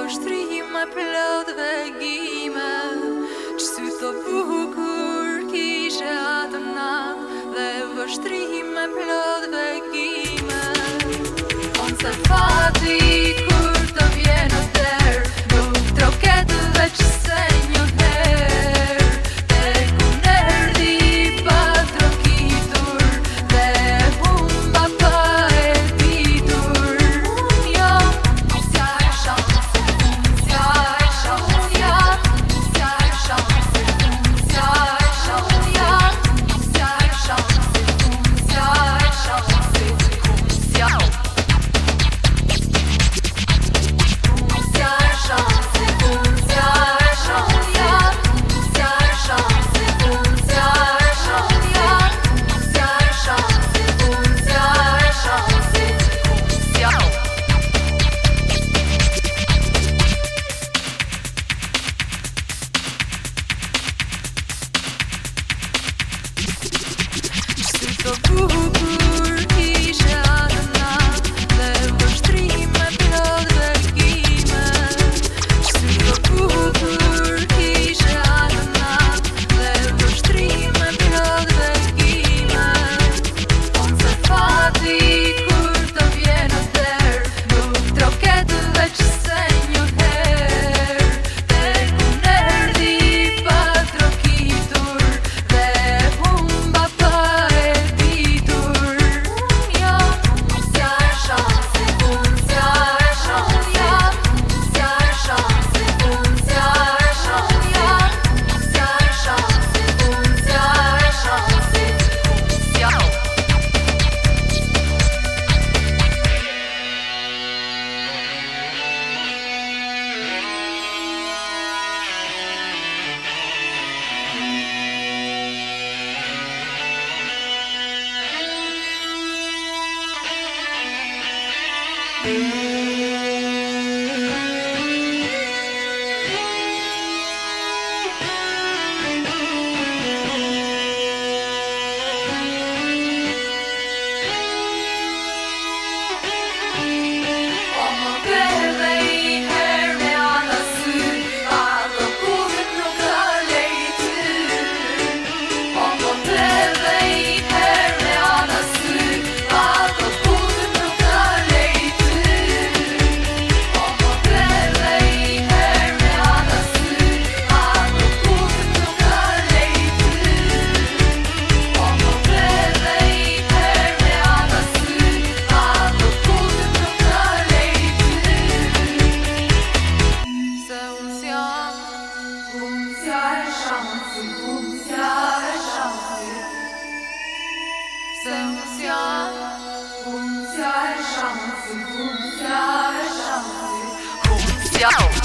Vështrime plot vegime, që sy të bukur kishe atë natë, dhe vështrime plot vegime. On se fati kur të vjen o der, nuk troket veç se një her, te ku nerdi pa trokitur, dhe humba pa e ditur. Të bukur kishe atë natë, dhe vështrime plot vegime. Sy të bukur kishe atë natë, dhe vështrime plot vegime. On se fati kur të vjen o der, nuk troket veç se një her, te ku nerdi pa trokitur, dhe humba pa e Ciao.